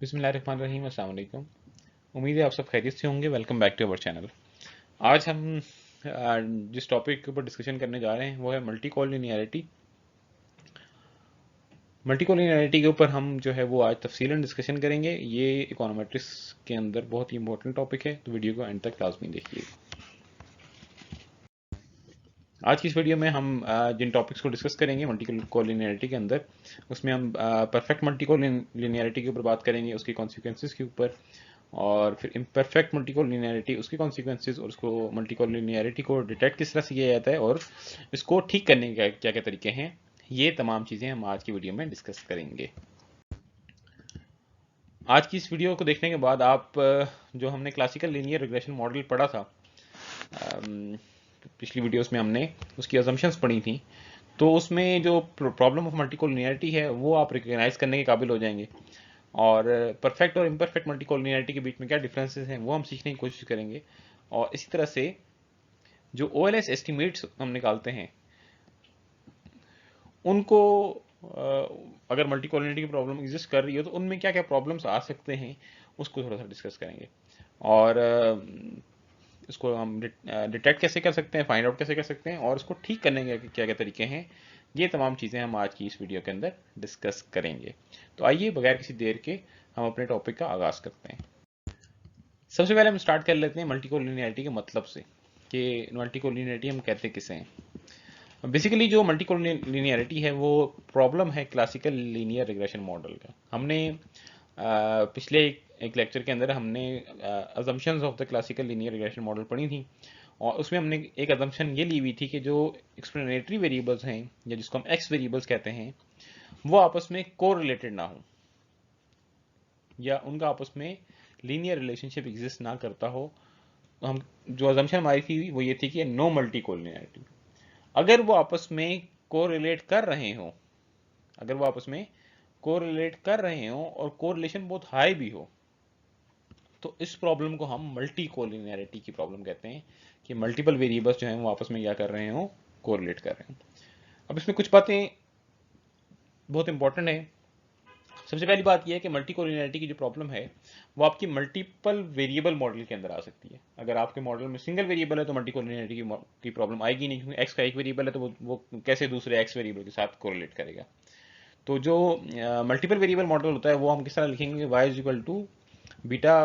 बिस्मिल्लाहिर्रहमानिर्रहीम, अस्सलाम वालेकुम। उम्मीद है आप सब खैरियत से होंगे। Welcome back to our channel. आज हम जिस टॉपिक के ऊपर डिस्कशन करने जा रहे हैं वो है मल्टीकोलिनियरिटी। मल्टीकोलिनियरिटी के ऊपर हम जो है वो आज तफसीलन डिस्कशन करेंगे। ये इकोनोमेट्रिक्स के अंदर बहुत ही इंपॉर्टेंट टॉपिक है, तो वीडियो को एंड तक लाजमी देखिए। आज की इस वीडियो में हम जिन टॉपिक्स को डिस्कस करेंगे मल्टीकोलिनियरिटी के अंदर, उसमें हम परफेक्ट मल्टीकोलिनियरिटी के ऊपर बात करेंगे, उसकी कॉन्सिक्वेंसेस के ऊपर, और फिर इम्परफेक्ट मल्टीकोलिनियरिटी उसके कॉन्सिक्वेंसेस, और उसको मल्टीकोलिनियरिटी को डिटेक्ट किस तरह से किया जाता है, और इसको ठीक करने के क्या क्या तरीके हैं। ये तमाम चीज़ें हम आज की वीडियो में डिस्कस करेंगे। आज की इस वीडियो को देखने के बाद आप जो हमने क्लासिकल लीनियर रिग्रेशन मॉडल पढ़ा था, पिछली वीडियोस में हमने उसकी अजम्पशंस पढ़ी थी, तो उसमें जो प्रॉब्लम ऑफ मल्टीकोलिनियरिटी है वो आप रिकग्नाइज करने के काबिल हो जाएंगे, और परफेक्ट और इम्परफेक्ट मल्टीकोलिनियरिटी के बीच में क्या डिफरेंसेस हैं वो हम सीखने की कोशिश करेंगे। और इसी तरह से जो OLS एस्टिमेट्स हम निकालते हैं उनको अगर मल्टीकोलिनियरिटी की प्रॉब्लम एग्जिस्ट कर रही हो तो उनमें क्या क्या प्रॉब्लम्स आ सकते हैं उसको थोड़ा सा डिस्कस करेंगे। और इसको हम डिटेक्ट कैसे कर सकते हैं, फाइंड आउट कैसे कर सकते हैं, और इसको ठीक करने के क्या क्या तरीके हैं, ये तमाम चीज़ें हम आज की इस वीडियो के अंदर डिस्कस करेंगे। तो आइए बगैर किसी देर के हम अपने टॉपिक का आगाज करते हैं। सबसे पहले हम स्टार्ट कर लेते हैं मल्टीकोलिनियरिटी के मतलब से, कि मल्टीकोलिनियरिटी हम कहते किसे हैं। बेसिकली जो मल्टीकोलिनियरिटी है वो प्रॉब्लम है क्लासिकल लीनियर रिग्रेशन मॉडल का। हमने पिछले एक लेक्चर के अंदर हमने assumptions of the classical linear regression model पढ़ी थी, और उसमें हमने एक अजम्पशन ये ली हुई थी कि जो एक्सप्लेनेटरी वेरिएबल्स हैं, या जिसको हम एक्स वेरिएबल्स कहते हैं, वो आपस में कोरिलेटेड ना हो, या उनका आपस में लीनियर रिलेशनशिप एग्जिस्ट ना करता हो। तो हम जो अजम्पशन हमारी थी वो ये थी कि नो मल्टीकोलिनियरिटी। अगर वो आपस में कोरिलेट कर रहे हो, अगर वो आपस में कोरिलेट कर रहे हो और कोरिलेशन बहुत हाई भी हो, तो इस प्रॉब्लम को हम मल्टी कोलिनियरिटी की प्रॉब्लम कहते हैं, कि मल्टीपल वेरिएबल्स जो हैं वो आपस में क्या कर रहे हो, कोरिलेट कर रहे हैं। अब इसमें कुछ बातें बहुत इंपॉर्टेंट है। सबसे पहली बात यह है कि मल्टी कोलिनियरिटी की जो प्रॉब्लम है वो आपकी मल्टीपल वेरिएबल मॉडल के अंदर आ सकती है। अगर आपके मॉडल में सिंगल वेरिएबल है तो मल्टी कोलिनियरिटी की प्रॉब्लम आएगी नहीं, क्योंकि एक्स का एक वेरिएबल है तो वो कैसे दूसरे एक्स वेरिएबल के साथ कोरिलेट करेगा। तो जो मल्टीपल वेरिएबल मॉडल होता है वो हम किस तरह लिखेंगे, y is equal to beta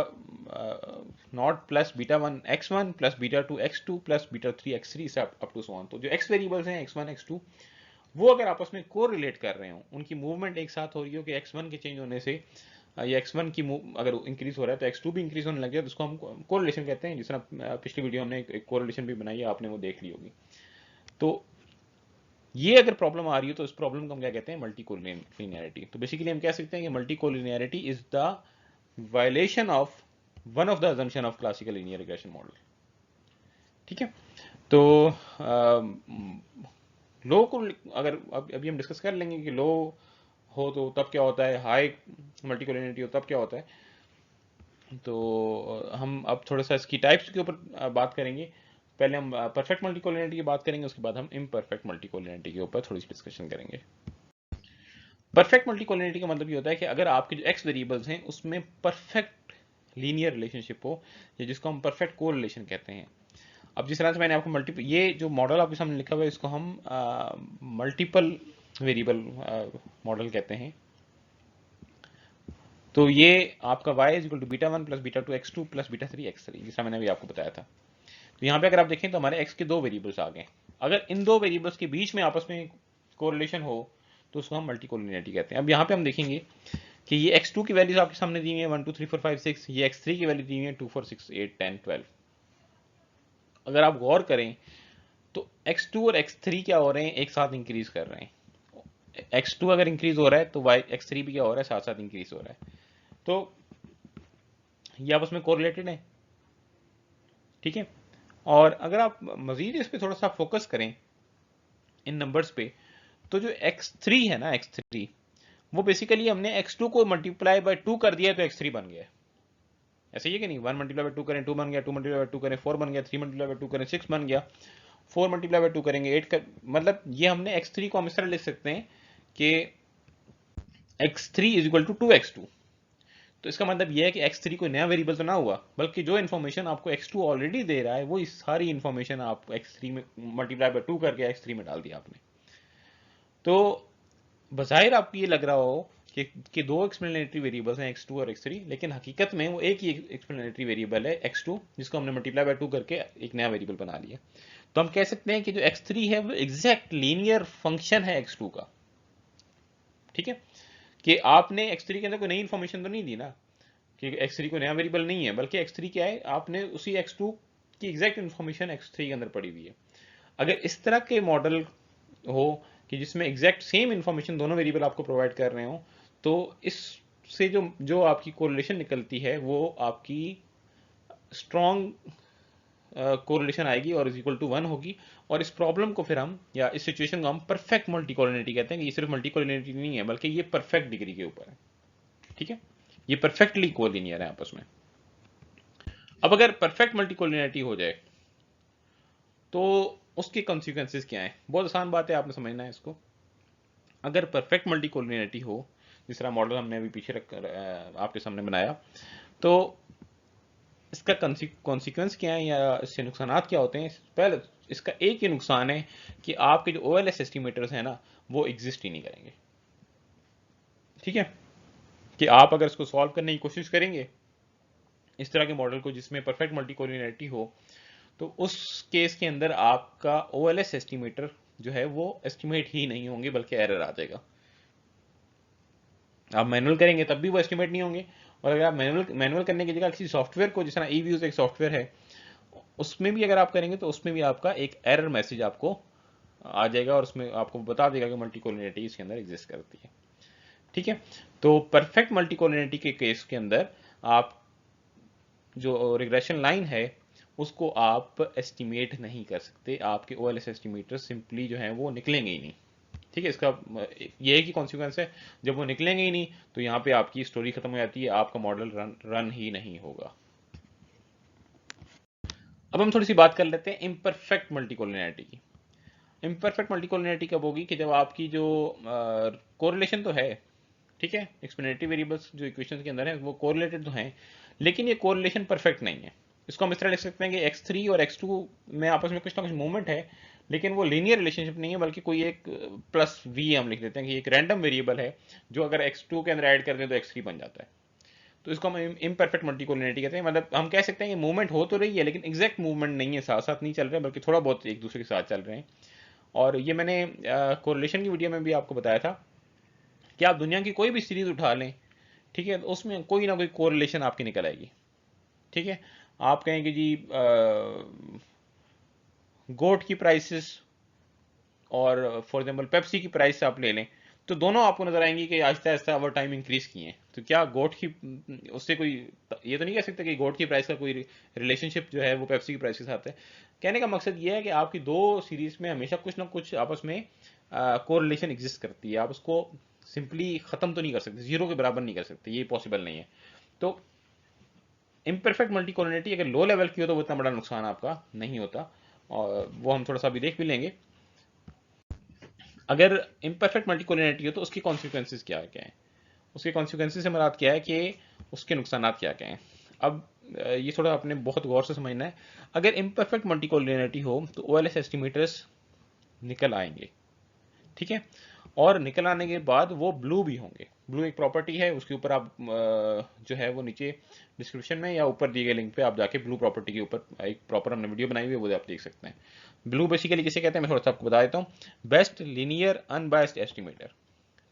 not plus beta one x one plus beta two x two plus beta three x three से अप टू सो ऑन। तो जो एक्स वेरिएबल्स हैं एक्स वन एक्स टू, वो अगर आपस में को relate कर रहे हो, उनकी मूवमेंट एक साथ हो रही हो, कि एक्स वन के चेंज होने से या एक्स वन की अगर इंक्रीज हो रहा है तो एक्स टू भी इंक्रीज होने लग जाए, तो उसको हम कोरिलेशन कहते हैं। जिस तरह पिछली वीडियो हमने एक कोरिलेशन भी बनाई है, आपने वो देख ली होगी। तो ये अगर प्रॉब्लम आ रही हो तो इस प्रॉब्लम को हम क्या कहते हैं, मल्टी कोलिनियरिटी। तो बेसिकली हम कह सकते हैं कि multi collinearity is the violation of one of the assumption of classical linear regression model. ठीक है। तो लो को अगर अभी हम डिस्कस कर लेंगे कि लो हो तो तब क्या होता है, हाई मल्टीकोलिनियरिटी हो तब क्या होता है। तो हम अब थोड़ा सा इसकी टाइप्स के ऊपर बात करेंगे। पहले हम परफेक्ट मल्टीकोलिनियरिटी की बात करेंगे, उसके बाद हम इम्परफेक्ट मल्टीकोलिनियरिटी के ऊपर थोड़ी सी डिस्कशन करेंगे। परफेक्ट मल्टीकोलिनियरिटी का मतलब ये होता है कि अगर आपके जो एक्स वेरिएबल्स हैं उसमें परफेक्ट लीनियर रिलेशनशिप हो, या जिसको हम परफेक्ट कोरिलेशन कहते हैं। अब जिस तरह से मैंने आपको मल्टीपल, ये जो मॉडल आपके सामने लिखा हुआ है इसको हम मल्टीपल वेरिएबल मॉडल कहते हैं। तो ये आपका y is equal to beta one plus beta two x two plus beta three x three, जैसा मैंने अभी आपको बताया था। तो यहाँ पे अगर आप देखें तो हमारे x के दो वेरिएबल्स आ गए। अगर इन दो वेरिएबल्स के बीच में आपस में कोरिलेशन हो तो उसको हम मल्टी कोलिनियरिटी कहते हैं। अब यहाँ पे हम देखेंगे कि ये x2 की वैल्यूज आपके सामने दी हुई है 1 2 3 4 5 6, ये x3 की वैल्यू दी हुई है 2 4 6 8 10 12। अगर आप गौर करें तो x2 और x3 क्या हो रहे हैं, एक साथ इंक्रीज कर रहे हैं। x2 अगर इंक्रीज हो रहा है तो x3 भी क्या हो रहा है, साथ साथ इंक्रीज हो रहा है। तो ये आपस में कोरिलेटेड है। ठीक है। और अगर आप मजीद इस पे थोड़ा सा फोकस करें इन नंबर्स पे, तो जो x3 है ना, x3 वो बेसिकली हमने x2 को मल्टीप्लाई बाय 2 कर दिया तो x3 बन गया। ऐसे ही कि नहीं, 1 मल्टीप्लाई बाय 2 करें 2 बन गया, 2 मल्टीप्लाई बाय 2 करें 4 बन गया, 3 मल्टीप्लाई बाय 2 करें 6 बन गया, 4 मल्टीप्लाई बाय 2 करेंगे 8 कर, मतलब ये हमने x3 को हम इस तरह लिख सकते हैं कि x3 is equal to 2x2। तो इसका मतलब यह है कि x3 कोई नया वेरिएबल तो ना हुआ, बल्कि जो इन्फॉर्मेशन आपको x2 ऑलरेडी दे रहा है वो इस सारी इन्फॉर्मेशन आप x3 में मल्टीप्लाई बाय 2 करके x3 में डाल दिया आपने। तो बज़ाहिर आपको ये लग रहा हो कि दो एक्सप्लेनेटरी वेरिएबल्स हैं x2 और x3, लेकिन हकीकत में वो एक ही एक्सप्लेनेटरी वेरिएबल है x2, जिसको हमने मल्टीप्लाई बाय 2 करके एक नया वेरिएबल बना लिया। तो हम कह सकते हैं कि जो x3 है वो एग्जैक्ट लीनियर फंक्शन है x2 का। ठीक है, कि आपने x3 के अंदर कोई नई इन्फॉर्मेशन तो नहीं दी ना, कि x3 को नया वेरिएबल नहीं है, बल्कि x3 क्या है, आपने उसी x2 की एग्जैक्ट इन्फॉर्मेशन x3 के अंदर पड़ी हुई है। अगर इस तरह के मॉडल हो कि जिसमें एग्जैक्ट सेम इन्फॉर्मेशन दोनों वेरिएबल आपको प्रोवाइड कर रहे हो, तो इससे जो जो आपकी कोरिलेशन निकलती है वो आपकी स्ट्रॉन्ग कोरिलेशन आएगी और इज इक्वल टू 1 होगी। और इस प्रॉब्लम को फिर हम, या इस सिचुएशन को हम परफेक्ट मल्टीकोलिनिटी कहते हैं, कि ये सिर्फ मल्टीकोलिनिटी नहीं है बल्कि ये परफेक्ट डिग्री के ऊपर है। ठीक है, ये परफेक्टली कोलिनियर है आपस में। अब अगर परफेक्ट मल्टीकोलिनिटी हो जाए तो उसके कॉन्सिक्वेंसेस क्या हैं? बहुत आसान बात है, आपने समझना है इसको। अगर परफेक्ट मल्टीकोलिनिटी हो, जिस तरह मॉडल हमने अभी पीछे रख आपके सामने बनाया, तो इसका कॉन्सिक्वेंस क्या है या इससे नुकसानात क्या होते हैं? पहले इसका एक ही नुकसान है कि आपके जो OLS एस्टिमेटर्स हैं ना, वो एग्जिस्ट ही नहीं करेंगे। ठीक है, कि आप अगर इसको सॉल्व करने की कोशिश करेंगे इस तरह के मॉडल को जिसमें परफेक्ट मल्टीकोलिनिटी हो, तो उस केस के अंदर आपका OLS एस्टिमेटर जो है वो एस्टिमेट ही नहीं होंगे, बल्कि एरर आ जाएगा। आप मैनुअल करेंगे तब भी वो एस्टिमेट नहीं होंगे, और अगर आप मैनुअल करने की जगह किसी सॉफ्टवेयर को, जिस तरह eViews एक सॉफ्टवेयर है, उसमें भी अगर आप करेंगे तो उसमें भी आपका एक एरर मैसेज आपको आ जाएगा और उसमें आपको बता देगा कि मल्टीकोलिनिटी इसके अंदर एग्जिस्ट करती है। ठीक है, तो परफेक्ट मल्टीकोलिनिटी के केस के अंदर आप जो रिग्रेशन लाइन है उसको आप एस्टिमेट नहीं कर सकते, आपके OLS एस्टिमेटर सिंपली जो है वो निकलेंगे ही नहीं। ठीक है, इसका ये है कि कॉन्सिक्वेंस है, जब वो निकलेंगे ही नहीं तो यहाँ पे आपकी स्टोरी खत्म हो जाती है, आपका मॉडल रन ही नहीं होगा। अब हम थोड़ी सी बात कर लेते हैं इम्परफेक्ट मल्टीकोलिनिटी की। इम्परफेक्ट मल्टीकोलिनिटी कब होगी? कि जब आपकी जो कोरिलेशन तो है, ठीक है, एक्सप्लेनेटरी वेरिएबल्स जो इक्वेशंस के अंदर है वो कोरिलेटेड तो हैं, लेकिन ये कोरिलेशन परफेक्ट नहीं है। इसको हम इस तरह लिख सकते हैं कि x3 और x2 में आपस में कुछ ना कुछ मूवमेंट है, लेकिन वो लीनियर रिलेशनशिप नहीं है, बल्कि कोई एक प्लस v हम लिख देते हैं कि एक रैंडम वेरिएबल है जो अगर x2 के अंदर ऐड कर दें तो x3 बन जाता है। तो इसको हम इम्परफेक्ट मल्टीकोलिनिटी कहते हैं। मतलब हम कह सकते हैं कि मूवमेंट हो तो रही है लेकिन एग्जैक्ट मूवमेंट नहीं है, साथ साथ नहीं चल रहे हैं, बल्कि थोड़ा बहुत एक दूसरे के साथ चल रहे हैं। और ये मैंने कोरिलेशन की वीडियो में भी आपको बताया था कि आप दुनिया की कोई भी सीरीज उठा लें, ठीक है, तो उसमें कोई ना कोई कोरिलेशन आपकी निकल आएगी। ठीक है, आप कहेंगे जी गोट की प्राइसेस और फॉर एग्जांपल पेप्सी की प्राइस आप ले लें, तो दोनों आपको नजर आएंगी कि Aahista Aahista over time increase किए हैं। तो क्या गोट की उससे कोई, ये तो नहीं कह सकते कि गोट की प्राइस का कोई रिलेशनशिप जो है वो पेप्सी की प्राइस के साथ है। कहने का मकसद ये है कि आपकी दो सीरीज में हमेशा कुछ ना कुछ आपस में कोरिलेशन एग्जिस्ट करती है। आप उसको सिंपली खत्म तो नहीं कर सकते, जीरो के बराबर नहीं कर सकते, ये पॉसिबल नहीं है। तो इम्परफेक्ट मल्टीकोलिनिटी अगर लो लेवल की हो तो वो इतना बड़ा नुकसान आपका नहीं होता, और वो हम थोड़ा सा अभी देख भी लेंगे। अगर इम्परफेक्ट मल्टीकोलिनिटी हो तो उसकी कॉन्सिक्वेंसेस क्या क्या है? उसके कॉन्सिक्वेंसेस से मुराद क्या है कि उसके नुकसान क्या क्या हैं? अब ये थोड़ा आपने बहुत गौर से समझना है। अगर इम्परफेक्ट मल्टीकोलिनिटी हो तो OLS एस्टिमेटर्स निकल आएंगे, ठीक है, और निकल आने के बाद वो ब्लू भी होंगे। ब्लू एक प्रॉपर्टी है, उसके ऊपर आप जो है वो नीचे डिस्क्रिप्शन में या ऊपर दिए गए लिंक पे आप जाके ब्लू प्रॉपर्टी के ऊपर एक प्रॉपर हमने वीडियो बनाई हुई है, वो आप देख सकते हैं। ब्लू बेसिकली किसे कहते हैं मैं थोड़ा सा आपको बता देता हूँ। Best linear unbiased estimator.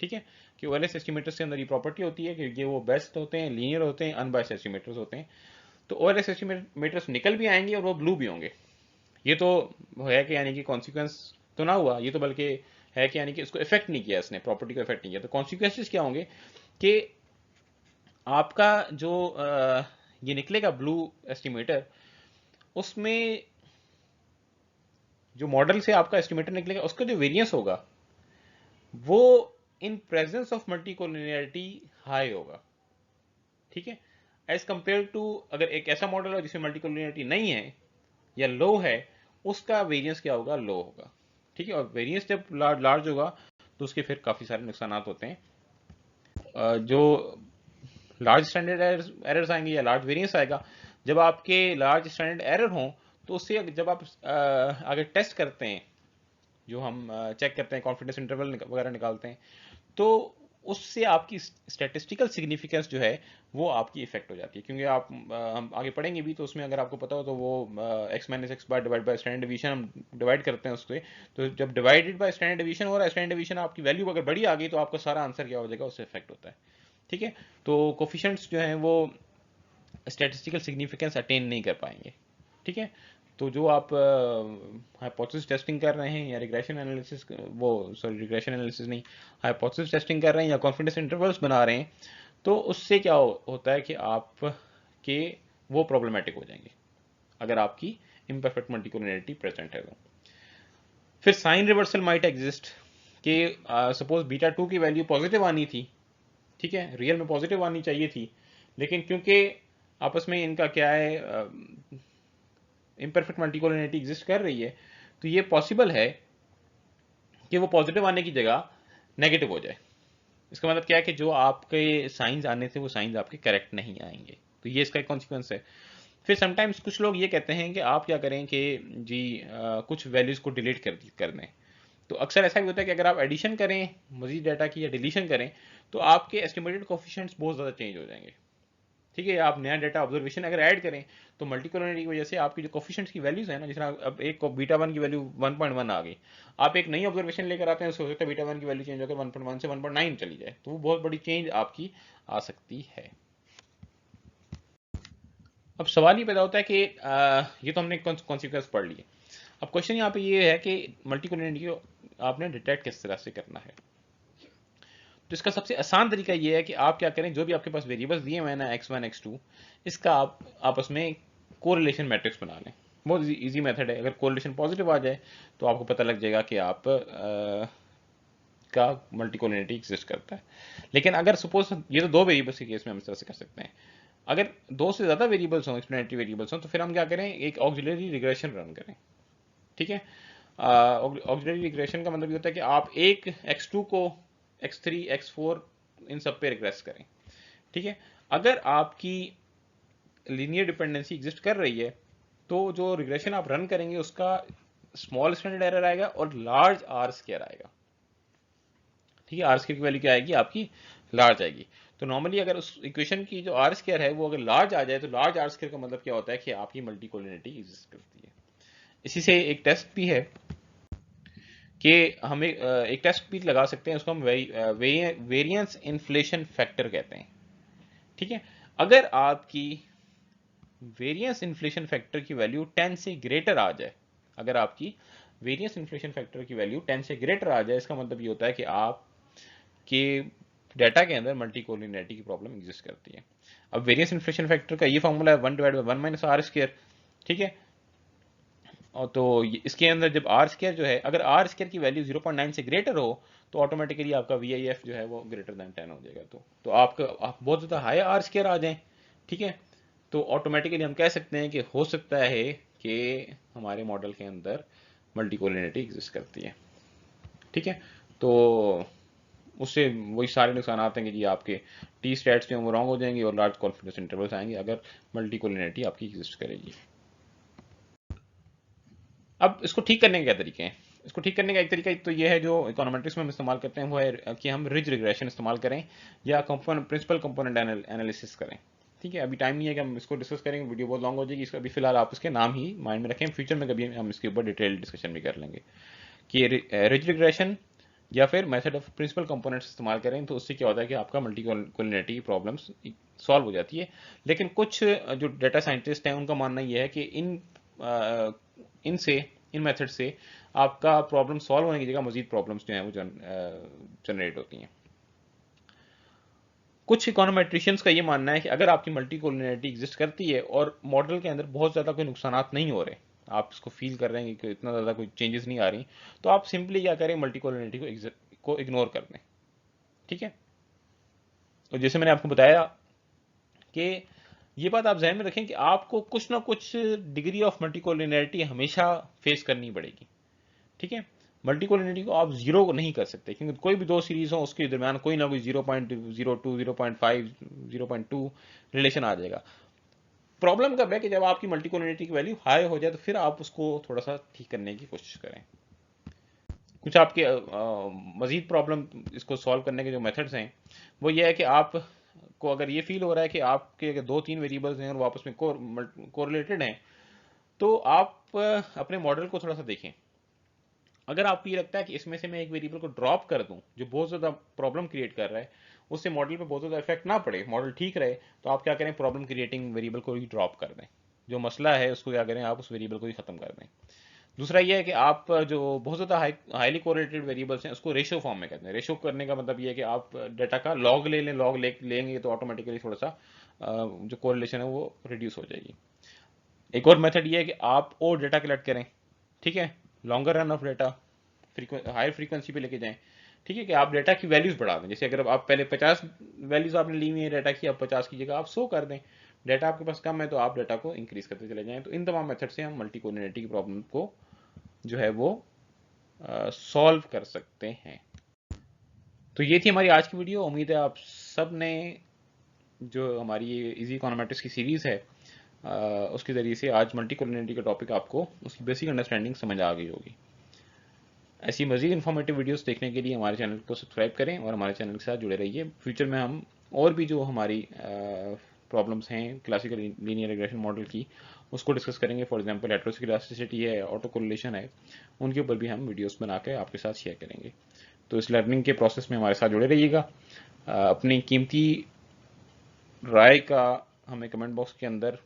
ठीक है, कि OLS एस्टिमेटर्स के अंदर ये प्रॉपर्टी होती है कि ये वो बेस्ट होते हैं, लीनियर होते हैं, अनबायस्ड एस्टिमेटर्स होते हैं। तो OLS एस्टिमेटर्स निकल भी आएंगे और वो ब्लू भी होंगे। ये तो है कि यानी कि कॉन्सिक्वेंस तो ना हुआ, ये तो बल्कि है कि यानी कि इसको इफेक्ट नहीं किया, इसने प्रॉपर्टी को इफेक्ट नहीं किया। तो कॉन्सिक्वेंसेस क्या होंगे कि आपका जो ये निकलेगा ब्लू एस्टिमेटर, उसमें जो मॉडल से आपका एस्टिमेटर निकलेगा उसका जो वेरिएंस होगा वो in presence of multicollinearity high होगा। ठीक है, एज कंपेयर टू अगर एक ऐसा मॉडल हो जिसमें मल्टीकोलिनियरिटी नहीं है या लो है, उसका वेरिएंस क्या होगा? लो होगा। ठीक है, और वेरिएंस जब लार्ज होगा तो उसके फिर काफी सारे नुकसान होते हैं। जो लार्ज स्टैंडर्ड एरर्स आएंगे या लार्ज वेरिएंस आएगा। जब आपके लार्ज स्टैंडर्ड एरर हों तो उससे जब आप आगे टेस्ट करते हैं, जो हम चेक करते हैं, कॉन्फिडेंस इंटरवल वगैरह निकालते हैं, तो उससे आपकी स्टैटिस्टिकल सिग्निफिकेंस जो है वो आपकी इफेक्ट हो जाती है। क्योंकि आप हम आगे पढ़ेंगे भी, तो उसमें अगर आपको पता हो तो वो x minus x bar divide by standard division हम डिवाइड करते हैं उससे। तो जब डिवाइडेड बाय स्टैंडर्ड डिवीजन हो रहा है, स्टैंडर्ड डिवीजन आपकी वैल्यू अगर बड़ी आ गई तो आपका सारा आंसर क्या हो जाएगा, उससे इफेक्ट होता है। ठीक है, तो कोफिशिएंट्स जो हैं वो स्टैटिस्टिकल सिग्निफिकेंस अटेन नहीं कर पाएंगे। ठीक है, तो जो आप हाइपोथेसिस टेस्टिंग कर रहे हैं या रिग्रेशन एनालिसिस, वो सॉरी रिग्रेशन एनालिसिस नहीं, हाइपोथेसिस टेस्टिंग कर रहे हैं या कॉन्फिडेंस इंटरवल्स बना रहे हैं, तो उससे क्या होता है कि आप के वो प्रॉब्लमेटिक हो जाएंगे अगर आपकी इम्परफेक्ट मल्टीकोलिनियरिटी प्रेजेंट है तो। फिर साइन रिवर्सल माइट एग्जिस्ट कि सपोज बीटा 2 की वैल्यू पॉजिटिव आनी थी, ठीक है, रियल में पॉजिटिव आनी चाहिए थी, लेकिन क्योंकि आपस में इनका क्या है, इम्परफेक्ट मल्टीकोलिनियरिटी एग्जिस्ट कर रही है, तो ये पॉसिबल है कि वो पॉजिटिव आने की जगह नेगेटिव हो जाए। इसका मतलब क्या है कि जो आपके साइंस आने थे वो साइंस आपके करेक्ट नहीं आएंगे, तो ये इसका एक कॉन्सिक्वेंस है। फिर समटाइम्स कुछ लोग ये कहते हैं कि आप क्या करें कि जी कुछ वैल्यूज को डिलीट कर दें। तो अक्सर ऐसा भी होता है कि अगर आप एडिशन करें मजीद डाटा की या डिलीशन करें तो आपके एस्टिमेटेड कोफिशिएंट्स बहुत ज़्यादा चेंज हो जाएंगे। ठीक है, आप नया डाटा ऑब्जर्वेशन अगर ऐड करें तो मल्टीकोलिनियरिटी की वजह से आपकी जो कोफिशिएंट्स की वैल्यूज है ना, जिस तरह अब एक को बीटा 1 की वैल्यू 1.1 आ गई, आप एक नई ऑब्जर्वेशन लेकर आते हैं, तो हो सकता है बीटा 1 की वैल्यू चेंज होकर 1.1 से 1.9 चली जाए, तो वो बहुत बड़ी चेंज आपकी आ सकती है। अब सवाल ये पैदा होता है कि ये तो हमने कॉन्सिक्वेंस पढ़ लिए। अब क्वेश्चन यहाँ पे ये है कि मल्टीकोलिनियरिटी को आपने डिटेक्ट किस तरह से करना है। तो इसका सबसे आसान तरीका ये है कि आप क्या करें, जो भी आपके पास वेरिएबल्स दिए हुए हैं ना x1 x2, इसका आप आपस में कोरिलेशन मैट्रिक्स बना लें। बहुत इजी मेथड है। अगर कोरिलेशन पॉजिटिव आ जाए तो आपको पता लग जाएगा कि आप का मल्टीकोलिनियरिटी एग्जिस्ट करता है। लेकिन अगर सपोज ये तो दो वेरिएबल्स के केस में हम इस तरह से कर सकते हैं, अगर दो से ज़्यादा वेरिएबल्स हों, एक्सप्लेनेटरी वेरिएबल्स हों, तो फिर हम क्या करें, एक ऑक्सिलरी रिग्रेशन रन करें। ठीक है, ऑक्सिलरी रिग्रेशन का मतलब ये होता है कि आप एक x2 को x3 x4 इन सब पे रिग्रेस करें। ठीक है, अगर आपकी लीनियर डिपेंडेंसी एग्जिस्ट कर रही है तो जो रिग्रेशन आप रन करेंगे उसका स्मॉल स्टैंडर्ड एरर आएगा और लार्ज आर स्क्वायर आएगा। ठीक है, आर स्क्वायर की वैल्यू क्या आएगी आपकी, लार्ज आएगी। तो नॉर्मली अगर उस इक्वेशन की जो आर स्क्वायर है वो अगर लार्ज आ जाए तो लार्ज आर स्क्वायर का मतलब क्या होता है कि आपकी मल्टीकोलिनियरिटी एग्जिस्ट करती है। इसी से एक टेस्ट भी है कि हम एक टेस्ट भी लगा सकते हैं, उसको हम वेरिएंस इन्फ्लेशन फैक्टर कहते हैं। ठीक है, अगर आपकी वेरिएंस इन्फ्लेशन फैक्टर की वैल्यू 10 से ग्रेटर आ जाए, अगर आपकी वेरिएंस इन्फ्लेशन फैक्टर की वैल्यू 10 से ग्रेटर आ जाए, इसका मतलब ये होता है कि आपके डाटा के अंदर मल्टीकोलिनियरिटी की प्रॉब्लम एग्जिस्ट करती है। अब वेरिएंस इन्फ्लेशन फैक्टर का ये फॉर्मूला है 1 divide by 1 minus r square. ठीक है, और तो इसके अंदर जब आर स्क्वायर जो है, अगर आर स्क्वायर की वैल्यू 0.9 से ग्रेटर हो तो ऑटोमेटिकली आपका वी आई एफ जो है वो ग्रेटर दैन 10 हो जाएगा। तो आपका आप बहुत ज़्यादा हाई आर स्क्वायर आ जाए, ठीक है, तो ऑटोमेटिकली हम कह सकते हैं कि हो सकता है कि हमारे मॉडल के अंदर मल्टीकोलिनियरिटी एग्जिस्ट करती है। ठीक है, तो उससे वही सारे नुकसान आते हैं कि जी आपके टी स्टैट्स जो हैं वो रॉन्ग हो जाएंगे और लार्ज कॉन्फिडेंस इंटरवल्स आएंगे अगर मल्टीकोलिनियरिटी आपकी एग्जिस्ट करेगी। अब इसको ठीक करने के क्या तरीके हैं? इसको ठीक करने का एक तरीका तो ये है जो इकोनोमेट्रिक्स में हम इस्तेमाल करते हैं, वो है कि हम रिज रिग्रेशन इस्तेमाल करें या प्रिंसिपल कंपोनेंट एनालिसिस करें। ठीक है, अभी टाइम नहीं है कि हम इसको डिस्कस करेंगे, वीडियो बहुत लॉन्ग हो जाएगी, इसका अभी फिलहाल आप इसके नाम ही माइंड में रखें, फ्यूचर में कभी हम इसके ऊपर डिटेल डिस्कशन भी कर लेंगे कि रिज रिग्रेशन या फिर मेथड ऑफ प्रिंसिपल कंपोनेंट्स इस्तेमाल करें, तो उससे क्या होता है कि आपका मल्टीकोलिनियरिटी प्रॉब्लम्स सॉल्व हो जाती है। लेकिन कुछ जो डेटा साइंटिस्ट हैं उनका मानना यह है कि इनसे इन मेथड से आपका प्रॉब्लम सॉल्व होने की जगह मजीद प्रॉब्लम्स जो हैं वो जनरेट होती हैं। कुछ इकोनोमेट्रिशियंस का ये मानना है कि अगर आपकी मल्टीकोलिनियरिटी एग्जिस्ट करती है और मॉडल के अंदर बहुत ज़्यादा कोई नुकसान नहीं हो रहे, आप इसको फील कर रहे हैं कि इतना ज़्यादा कोई चेंजेस नहीं आ रही, तो आप सिंपली क्या करें, मल्टीकोलिनियरिटी को इग्नोर कर दें। ठीक है, और जैसे मैंने आपको बताया कि ये बात आप जहन में रखें कि आपको कुछ ना कुछ डिग्री ऑफ मल्टीकोलिनियरिटी हमेशा फेस करनी पड़ेगी। ठीक है, मल्टीकोलिनिटी को आप जीरो नहीं कर सकते, क्योंकि कोई भी दो सीरीज हो उसके दरमियान कोई ना कोई 0.02, 0.5, 0.2 रिलेशन आ जाएगा। प्रॉब्लम कब है कि जब आपकी मल्टीकोलिनिटी की वैल्यू हाई हो जाए, तो फिर आप उसको थोड़ा सा ठीक करने की कोशिश करें। कुछ आपके मजीद प्रॉब्लम इसको सॉल्व करने के जो मेथड्स हैं वो ये है कि आप को अगर ये फील हो रहा है कि आपके अगर दो तीन वेरिएबल्स हैं और वो आपस में कोरिलेटेड हैं, तो आप अपने मॉडल को थोड़ा सा देखें। अगर आपको ये लगता है कि इसमें से मैं एक वेरिएबल को ड्रॉप कर दूं जो बहुत ज़्यादा प्रॉब्लम क्रिएट कर रहा है, उससे मॉडल पे बहुत ज़्यादा इफेक्ट ना पड़े, मॉडल ठीक रहे, तो आप क्या करें, प्रॉब्लम क्रिएटिंग वेरिएबल को ही ड्रॉप कर दें। जो मसला है उसको क्या करें, आप उस वेरिएबल को ही खत्म कर दें। दूसरा ये है कि आप जो बहुत ज़्यादा हाईली कोरिलेटेड वेरिएबल्स हैं उसको रेशो फॉर्म में करते हैं। रेशो करने का मतलब ये है कि आप डाटा का लॉग ले लें, लॉग लेंगे तो ऑटोमेटिकली थोड़ा सा जो कोरिलेशन है वो रिड्यूस हो जाएगी। एक और मेथड ये है कि आप और डेटा कलेक्ट करें, ठीक है, longer run of data, higher frequency पे लेके जाएं, ठीक है, कि आप डेटा की वैल्यूज बढ़ा दें। जैसे अगर आप पहले 50 वैल्यूज आपने ली हुई है डेटा की, अब 50 की जगह आप 100 कर दें। डेटा आपके पास कम है तो आप डेटा को इंक्रीज करते चले जाएं। तो इन तमाम मेथड से हम मल्टी कोलिनिटी की प्रॉब्लम को जो है वो सॉल्व कर सकते हैं। तो ये थी हमारी आज की वीडियो। उम्मीद है आप सब ने जो हमारी ये इजी इकोनोमेट्रिक्स की सीरीज है उसके ज़रिए से आज मल्टी कोलिनिटी का टॉपिक आपको उसकी बेसिक अंडरस्टैंडिंग समझ आ गई होगी। ऐसी मज़ीद इन्फॉर्मेटिव वीडियोस देखने के लिए हमारे चैनल को सब्सक्राइब करें और हमारे चैनल के साथ जुड़े रहिए। फ्यूचर में हम और भी जो हमारी प्रॉब्लम्स हैं क्लासिकल लीनियर रिग्रेशन मॉडल की, उसको डिस्कस करेंगे। फॉर एग्जांपल हेटेरोस्केडास्टिसिटी है, ऑटो कोरिलेशन है, उनके ऊपर भी हम वीडियोस बना के आपके साथ शेयर करेंगे। तो इस लर्निंग के प्रोसेस में हमारे साथ जुड़े रहिएगा। अपनी कीमती राय का हमें कमेंट बॉक्स के अंदर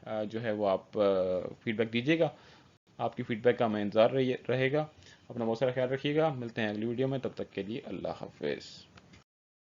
जो है वो आप फीडबैक दीजिएगा। आपकी फीडबैक का हमें इंतज़ार रहेगा। अपना बहुत सारा ख्याल रखिएगा। मिलते हैं अगली वीडियो में, तब तक के लिए अल्लाह हाफिज़।